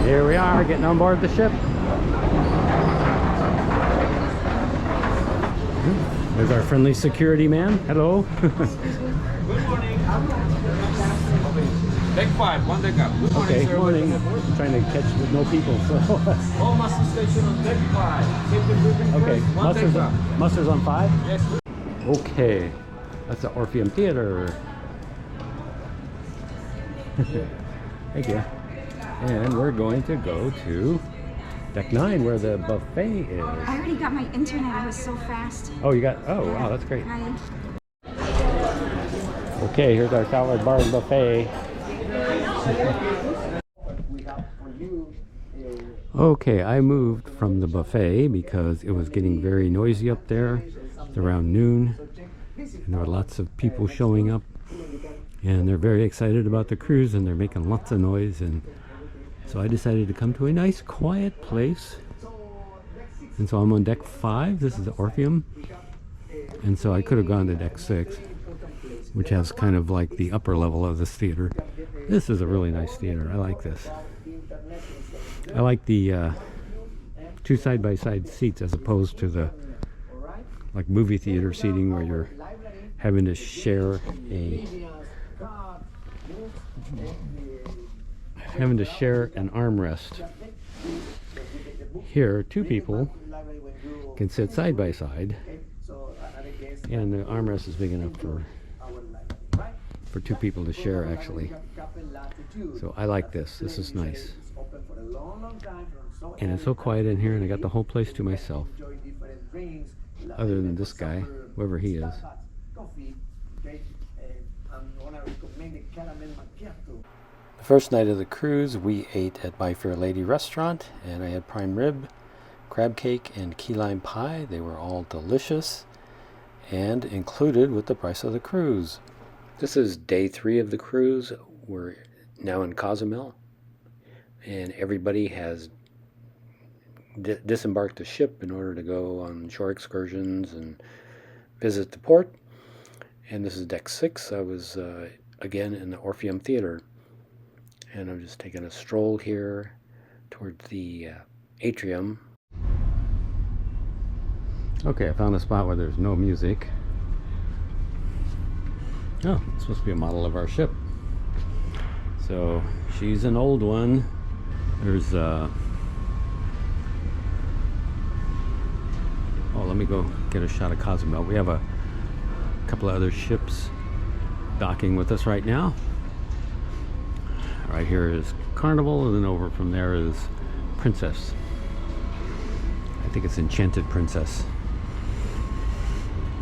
Here we are, getting on board the ship. There's our friendly security man. Hello. Good morning. Deck 5, one deck up. Good morning, Okay, sir. morning. I'm trying to catch with no people, so. All muster station on deck 5. Safety briefing Okay, first, one deck up. muster's on 5? Yes. Okay, that's the Orpheum Theater. Thank you. And we're going to go to Deck 9 where the buffet is. I already got my internet. It was so fast. Oh, you got, oh, wow, that's great. Hi. Okay, here's our salad bar and buffet. Okay, I moved from the buffet because it was getting very noisy up there. It's around noon, and there were lots of people showing up, and they're very excited about the cruise, and they're making lots of noise, and so I decided to come to a nice quiet place. And so I'm on deck 5. This is the Orpheum, and so I could have gone to deck 6, which has kind of like the upper level of this theater. This is a really nice theater. I like this. I like the 2 side-by-side seats as opposed to the like movie theater seating where you're having to share an armrest. Here, 2 people can sit side by side, and the armrest is big enough for 2 people to share, actually. So I like this. This is nice. And it's so quiet in here, and I got the whole place to myself. Other than this guy, whoever he is. The first night of the cruise, we ate at My Fair Lady restaurant, and I had prime rib, crab cake, and key lime pie. They were all delicious and included with the price of the cruise. This is day 3 of the cruise. We're now in Cozumel, and everybody has disembarked the ship in order to go on shore excursions and visit the port. And this is deck 6. I was again in the Orpheum Theater, and I'm just taking a stroll here towards the Atrium. Okay, I found a spot where there's no music. Oh, it's supposed to be a model of our ship. So she's an old one. There's oh, let me go get a shot of Cozumel. We have a couple of other ships docking with us right now. Right here is Carnival, and then over from there is Princess. I think it's Enchanted Princess.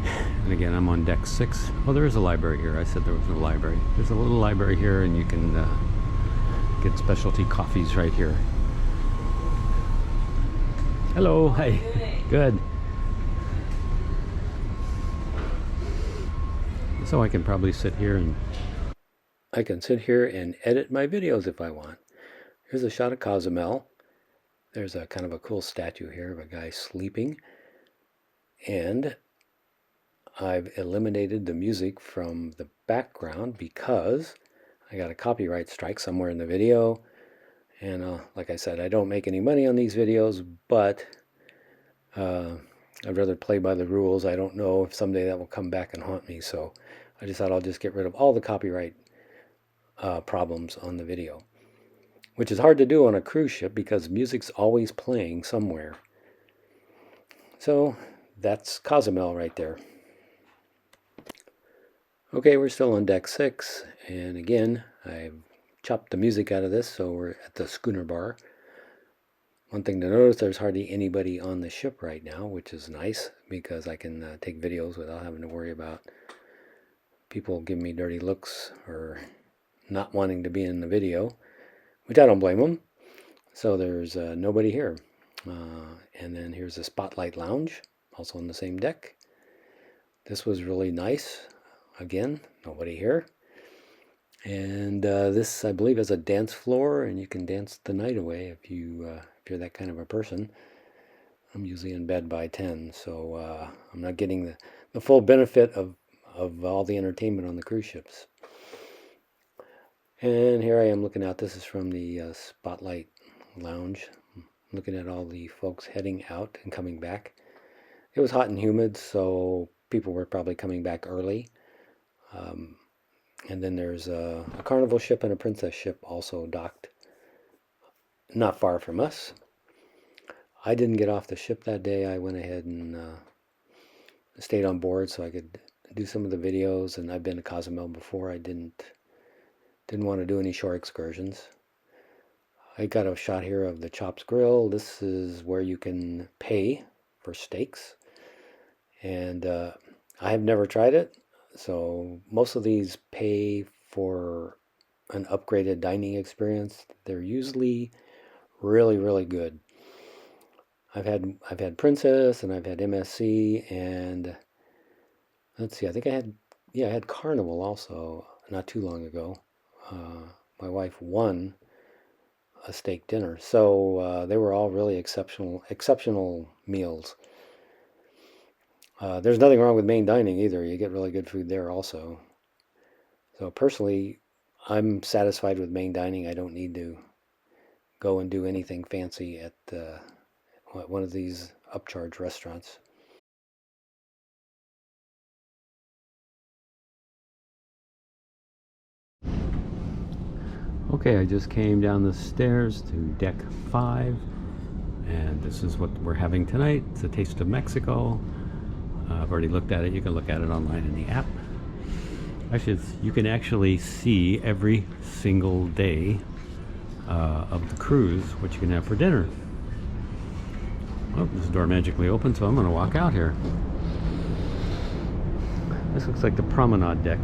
And again, I'm on deck 6. Oh, there is a library here. I said there was no library. There's a little library here, and you can get specialty coffees right here. Hello. Hi. Good. So I can probably sit here and edit my videos if I want. Here's a shot of Cozumel. There's a kind of a cool statue here of a guy sleeping. And I've eliminated the music from the background because I got a copyright strike somewhere in the video. And like I said, I don't make any money on these videos, but I'd rather play by the rules. I don't know if someday that will come back and haunt me, so I just thought I'll just get rid of all the copyright problems on the video, which is hard to do on a cruise ship because music's always playing somewhere. So that's Cozumel right there. Okay, we're still on deck 6, and again, I've chopped the music out of this, so we're at the schooner bar. One thing to notice, there's hardly anybody on the ship right now, which is nice because I can take videos without having to worry about people giving me dirty looks or not wanting to be in the video, which I don't blame them. So there's nobody here. And then here's the Spotlight Lounge, also on the same deck. This was really nice. Again, nobody here. And this, I believe, is a dance floor, and you can dance the night away if you're that kind of a person. I'm usually in bed by 10, so I'm not getting the full benefit of all the entertainment on the cruise ships. And here I am looking out. This is from the Spotlight lounge, looking at all the folks heading out and coming back. It was hot and humid, so people were probably coming back early. And then there's a carnival ship and a princess ship also docked not far from us. I didn't get off the ship that day. I went ahead and stayed on board so I could do some of the videos. And I've been to Cozumel before. I didn't want to do any shore excursions. I got a shot here of the Chops Grill. This is where you can pay for steaks. And I have never tried it. So most of these pay for an upgraded dining experience. They're usually really, really good. I've had Princess and I've had MSC and let's see, I think I had Carnival also not too long ago. My wife won a steak dinner, so they were all really exceptional meals. There's nothing wrong with main dining either. You get really good food there also. So personally, I'm satisfied with main dining. I don't need to go and do anything fancy at one of these upcharge restaurants. Okay, I just came down the stairs to deck 5, and this is what we're having tonight. It's a taste of Mexico. I've already looked at it. You can look at it online in the app. Actually, you can actually see every single day of the cruise what you can have for dinner. Oh, this door magically opened, so I'm going to walk out here. This looks like the Promenade deck.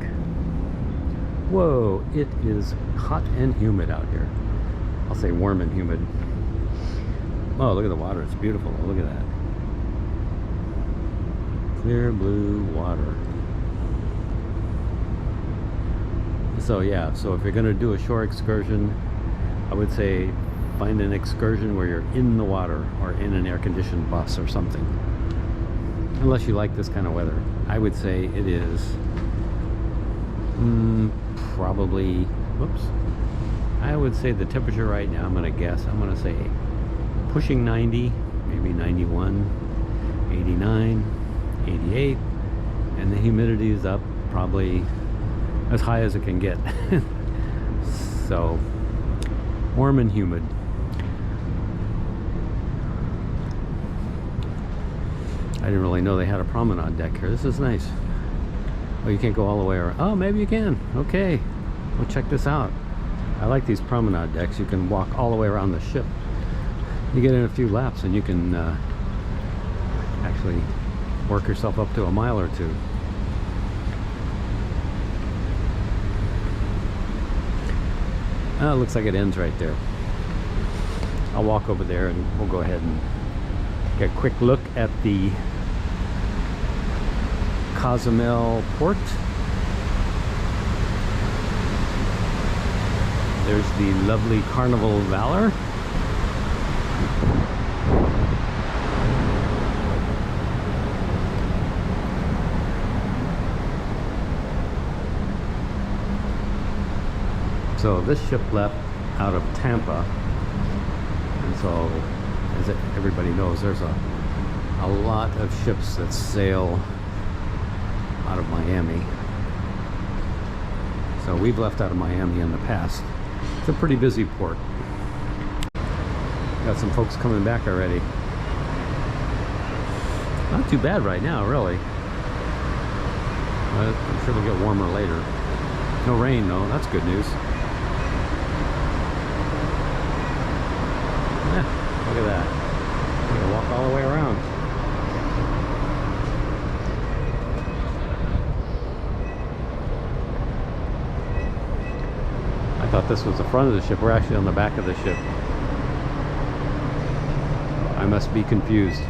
Whoa, it is hot and humid out here. I'll say warm and humid. Oh, look at the water. It's beautiful. Look at that. Clear blue water. So yeah, so if you're going to do a shore excursion, I would say find an excursion where you're in the water or in an air-conditioned bus or something. Unless you like this kind of weather. I would say it is probably, whoops. I would say the temperature right now, I'm going to guess, I'm going to say pushing 90, maybe 91, 89, 88, and the humidity is up probably as high as it can get. So warm and humid. I didn't really know they had a promenade deck here. This is nice. Oh, you can't go all the way around. Oh, maybe you can. Okay, well, check this out. I like these promenade decks. You can walk all the way around the ship. You get in a few laps and you can actually work yourself up to a mile or two. It looks like it ends right there. I'll walk over there and we'll go ahead and get a quick look at the Cozumel port. There's the lovely Carnival Valor. So this ship left out of Tampa, and so as everybody knows, there's a lot of ships that sail out of Miami. So we've left out of Miami in the past. It's a pretty busy port. Got some folks coming back already. Not too bad right now, really. But I'm sure it'll get warmer later. No rain though, that's good news. Yeah, look at that. I'm gonna walk all the way around. I thought this was the front of the ship. We're actually on the back of the ship. I must be confused.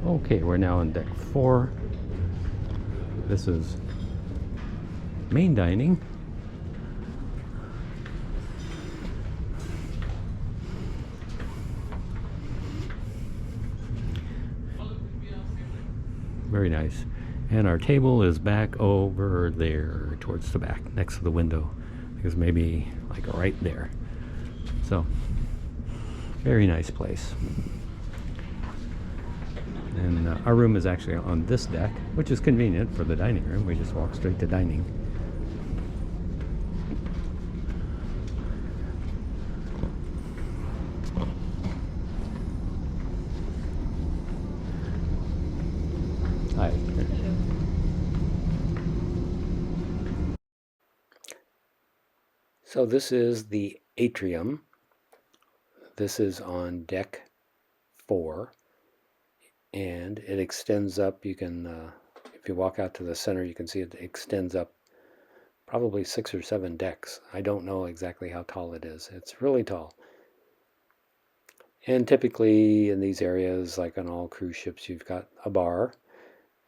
Okay, we're now on deck 4. This is main dining. Very nice. And our table is back over there towards the back, next to the window. Because maybe like right there. So, very nice place. And our room is actually on this deck, which is convenient for the dining room. We just walk straight to dining. Hi. So this is the Atrium. This is on deck 4, and it extends up. You can, if you walk out to the center, you can see it extends up probably 6 or 7 decks. I don't know exactly how tall it is. It's really tall. And typically in these areas, like on all cruise ships, you've got a bar,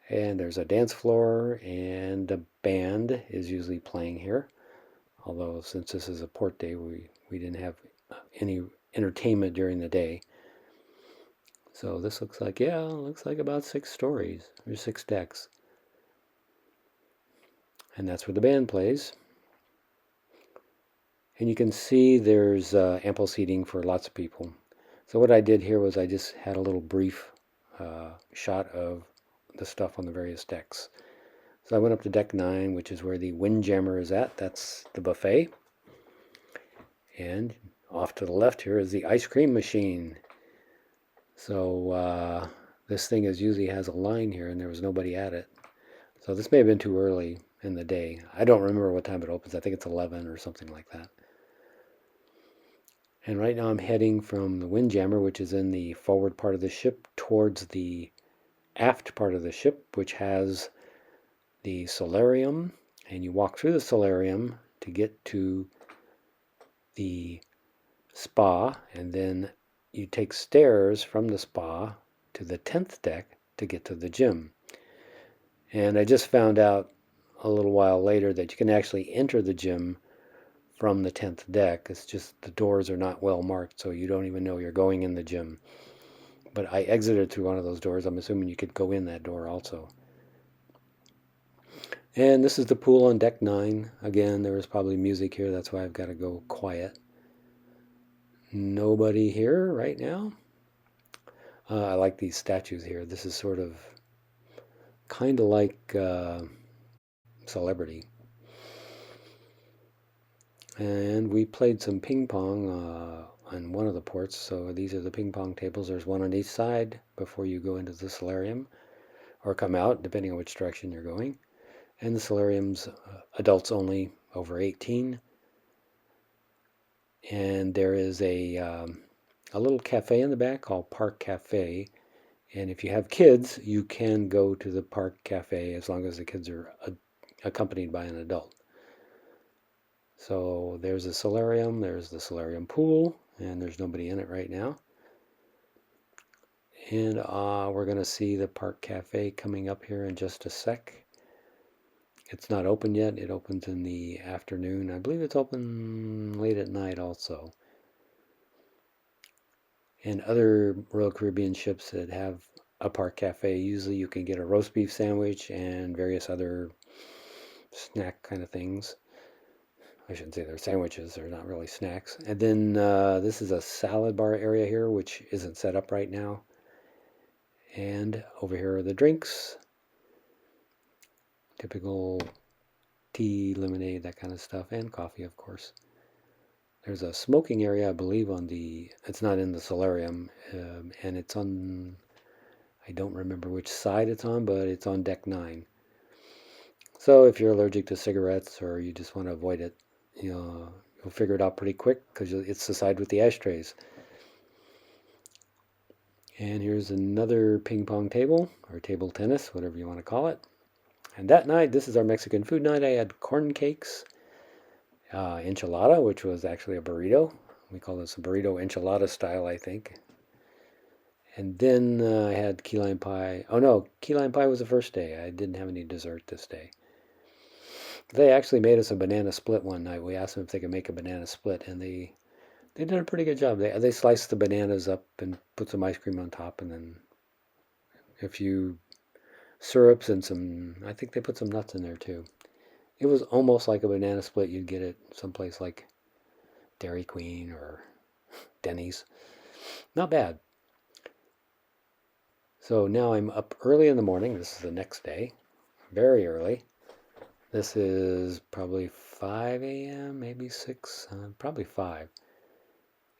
and there's a dance floor, and a band is usually playing here. Although since this is a port day, we didn't have any entertainment during the day. So this looks like, yeah, looks like about 6 stories, or 6 decks. And that's where the band plays. And you can see there's ample seating for lots of people. So what I did here was I just had a little brief shot of the stuff on the various decks. So I went up to deck 9, which is where the Windjammer is at. That's the buffet. And off to the left here is the ice cream machine. So this thing usually has a line here, and there was nobody at it. So this may have been too early in the day. I don't remember what time it opens. I think it's 11 or something like that. And right now I'm heading from the Windjammer, which is in the forward part of the ship, towards the aft part of the ship, which has the solarium. And you walk through the solarium to get to the spa, and then you take stairs from the spa to the 10th deck to get to the gym. And I just found out a little while later that you can actually enter the gym from the 10th deck. It's just the doors are not well marked, so you don't even know you're going in the gym. But I exited through one of those doors. I'm assuming you could go in that door also. And this is the pool on deck 9. Again, there was probably music here. That's why I've got to go quiet. Nobody here right now. I like these statues here. This is sort of kind of like Celebrity. And we played some ping pong on one of the ports. So these are the ping pong tables. There's one on each side before you go into the solarium or come out, depending on which direction you're going. And the solarium's adults only over 18. And there is a little cafe in the back called Park Cafe. And if you have kids, you can go to the Park Cafe as long as the kids are accompanied by an adult. So there's a solarium, there's the solarium pool, and there's nobody in it right now. And we're going to see the Park Cafe coming up here in just a sec. It's not open yet. It opens in the afternoon. I believe it's open late at night also. And other Royal Caribbean ships that have a Park Cafe, usually you can get a roast beef sandwich and various other snack kind of things. I shouldn't say they're sandwiches, they're not really snacks. And then this is a salad bar area here, which isn't set up right now. And over here are the drinks. Typical tea, lemonade, that kind of stuff, and coffee, of course. There's a smoking area, I believe, it's not in the solarium, and it's on, I don't remember which side it's on, but it's on deck 9. So if you're allergic to cigarettes or you just want to avoid it, you'll figure it out pretty quick because it's the side with the ashtrays. And here's another ping pong table, or table tennis, whatever you want to call it. And that night, this is our Mexican food night. I had corn cakes, enchilada, which was actually a burrito. We call this a burrito enchilada style, I think. And then I had key lime pie. Oh no, key lime pie was the first day. I didn't have any dessert this day. They actually made us a banana split one night. We asked them if they could make a banana split, and they did a pretty good job. They sliced the bananas up and put some ice cream on top, and then a few syrups and some, I think they put some nuts in there too. It was almost like a banana split you'd get at someplace like Dairy Queen or Denny's. Not bad. So now I'm up early in the morning. This is the next day, very early. This is probably 5 a.m., maybe 6, probably 5.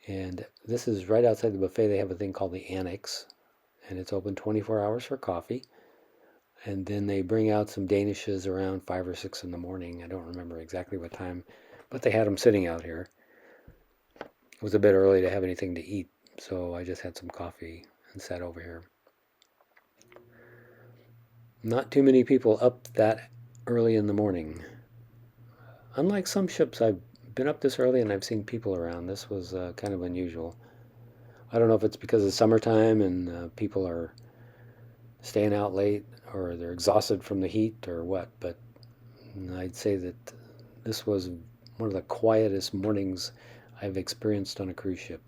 And this is right outside the buffet. They have a thing called the Annex, and it's open 24 hours for coffee. And then they bring out some Danishes around 5 or 6 in the morning. I don't remember exactly what time, but they had them sitting out here. It was a bit early to have anything to eat, so I just had some coffee and sat over here. Not too many people up that early in the morning. Unlike some ships, I've been up this early and I've seen people around. This was kind of unusual. I don't know if it's because it's summertime and people are staying out late or they're exhausted from the heat or what, but I'd say that this was one of the quietest mornings I've experienced on a cruise ship.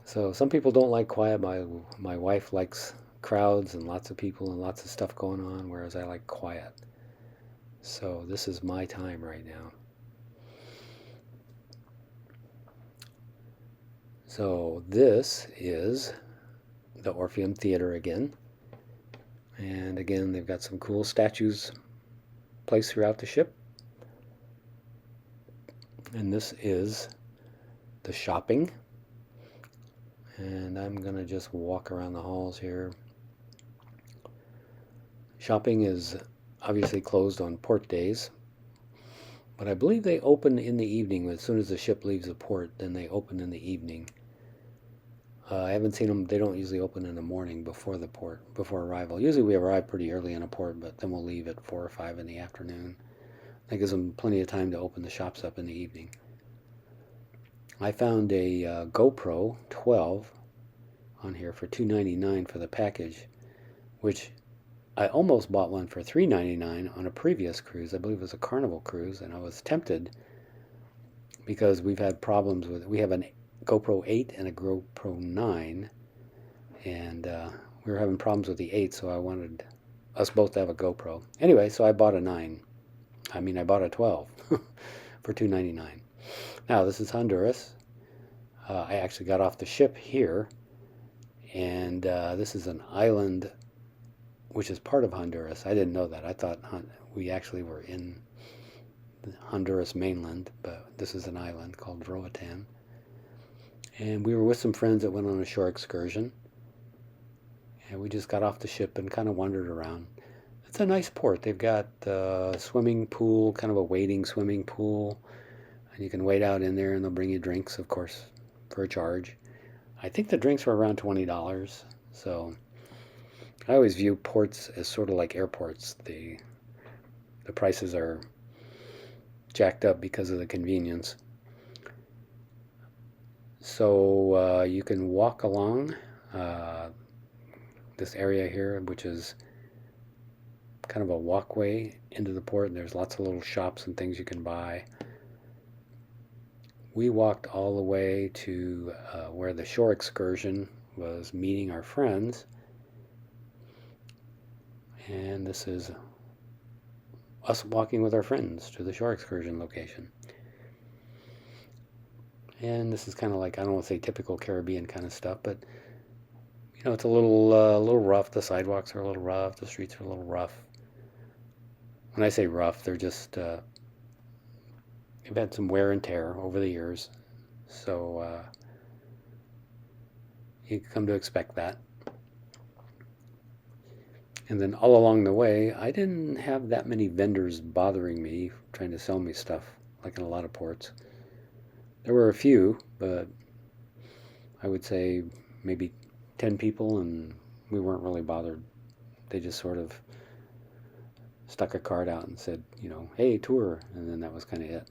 So some people don't like quiet. My wife likes crowds and lots of people and lots of stuff going on, whereas I like quiet. So this is my time right now. So this is the Orpheum Theater again. And again, they've got some cool statues placed throughout the ship. And this is the shopping. And I'm going to just walk around the halls here. Shopping is obviously closed on port days, but I believe they open in the evening. As soon as the ship leaves the port, then they open in the evening. I haven't seen them. They don't usually open in the morning before arrival. Usually we arrive pretty early in a port, but then we'll leave at 4 or 5 in the afternoon. That gives them plenty of time to open the shops up in the evening. I found a GoPro 12 on here for $2.99 for the package, which I almost bought one for $3.99 on a previous cruise. I believe it was a Carnival cruise, and I was tempted because we've had problems with it. We have a GoPro 8 and a GoPro 9, and we were having problems with the 8, so I wanted us both to have a GoPro. Anyway, so I bought a 9. I bought a 12 for $2.99. Now, this is Honduras. I actually got off the ship here, and this is an island which is part of Honduras. I didn't know that. I thought we actually were in the Honduras mainland, but this is an island called Roatan. And we were with some friends that went on a shore excursion, and we just got off the ship and kind of wandered around. It's a nice port. They've got a swimming pool, kind of a wading swimming pool, and you can wade out in there and they'll bring you drinks, of course, for a charge. I think the drinks were around $20, so I always view ports as sort of like airports. The prices are jacked up because of the convenience. So you can walk along this area here, which is kind of a walkway into the port, and there's lots of little shops and things you can buy. We walked all the way to where the shore excursion was meeting our friends. And this is us walking with our friends to the shore excursion location. And this is kind of like, I don't want to say typical Caribbean kind of stuff, but it's a little rough. The sidewalks are a little rough. The streets are a little rough. When I say rough, they're just they've had some wear and tear over the years, so you come to expect that. And then all along the way, I didn't have that many vendors bothering me trying to sell me stuff like in a lot of ports. There were a few, but I would say maybe 10 people, and we weren't really bothered. They just sort of stuck a card out and said, hey, tour, and then that was kind of it.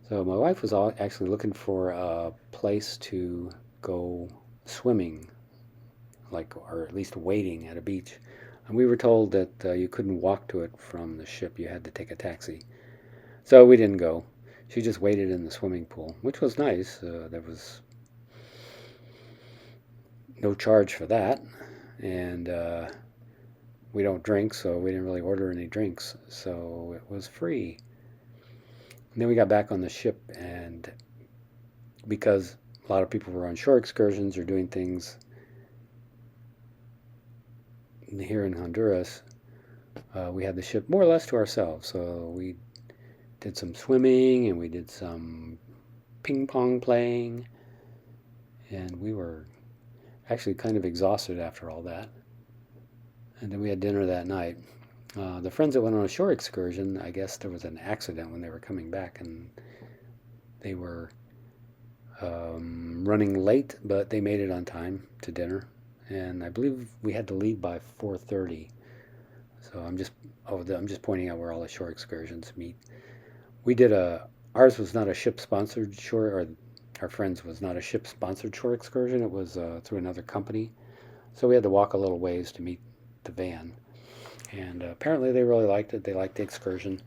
So my wife was actually looking for a place to go swimming, or at least wading at a beach. And we were told that you couldn't walk to it from the ship. You had to take a taxi. So we didn't go. She just waded in the swimming pool, which was nice. There was no charge for that. And we don't drink, so we didn't really order any drinks. So it was free. And then we got back on the ship, and because a lot of people were on shore excursions or doing things here in Honduras, we had the ship more or less to ourselves. So we did some swimming and we did some ping pong playing, and we were actually kind of exhausted after all that. And then we had dinner that night. The friends that went on a shore excursion, I guess there was an accident when they were coming back, and they were running late, but they made it on time to dinner. And I believe we had to leave by 4:30. So I'm just pointing out where all the shore excursions meet. We did ours was not a ship sponsored shore, or our friends was not a ship sponsored shore excursion. It was through another company. So we had to walk a little ways to meet the van. And apparently they really liked it. They liked the excursion.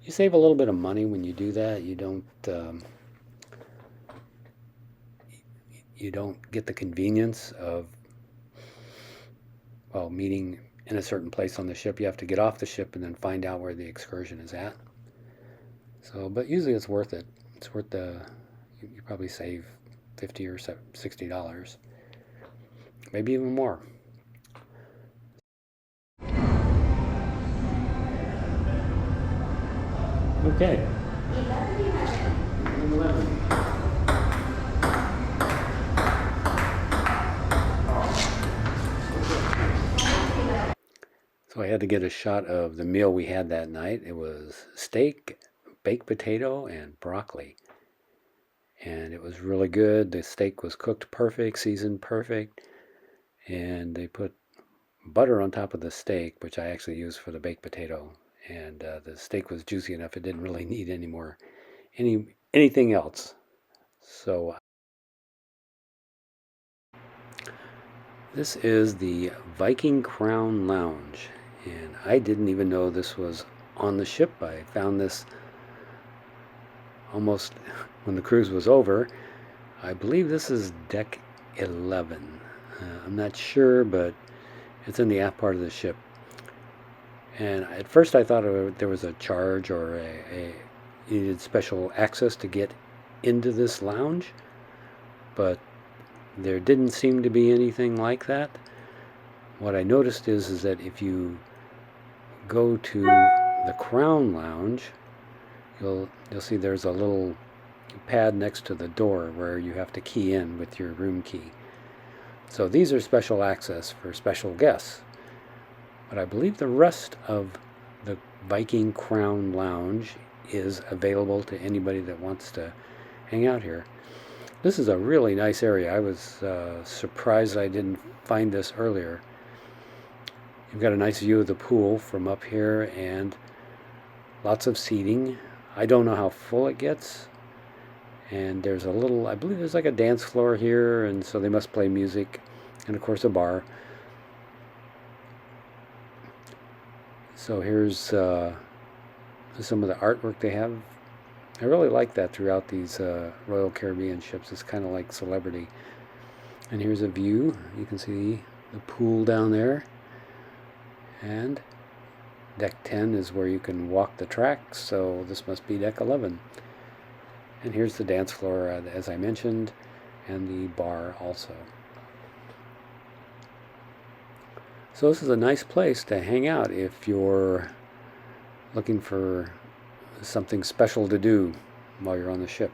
You save a little bit of money when you do that. You don't get the convenience of, well, meeting in a certain place on the ship. You have to get off the ship and then find out where the excursion is at. So, but usually it's worth it. It's worth you probably save $50 or $60, maybe even more. Okay. 11. So I had to get a shot of the meal we had that night. It was steak, baked potato, and broccoli. And it was really good. The steak was cooked perfect, seasoned perfect. And they put butter on top of the steak, which I actually used for the baked potato. And the steak was juicy enough; it didn't really need anything else. So this is the Viking Crown Lounge, and I didn't even know this was on the ship. I found this almost when the cruise was over. I believe this is deck 11. I'm not sure, but it's in the aft part of the ship. And at first I thought there was a charge or you needed special access to get into this lounge, but there didn't seem to be anything like that. What I noticed is that if you go to the Crown Lounge, you'll see there's a little pad next to the door where you have to key in with your room key. So these are special access for special guests. But I believe the rest of the Viking Crown Lounge is available to anybody that wants to hang out here. This is a really nice area. I was surprised I didn't find this earlier. You've got a nice view of the pool from up here and lots of seating. I don't know how full it gets. And there's I believe there's like a dance floor here, and so they must play music, and of course a bar. So here's some of the artwork they have. I really like that throughout these Royal Caribbean ships. It's kind of like Celebrity. And here's a view. You can see the pool down there. And deck 10 is where you can walk the tracks, so this must be deck 11. And here's the dance floor, as I mentioned, and the bar also. So this is a nice place to hang out if you're looking for something special to do while you're on the ship.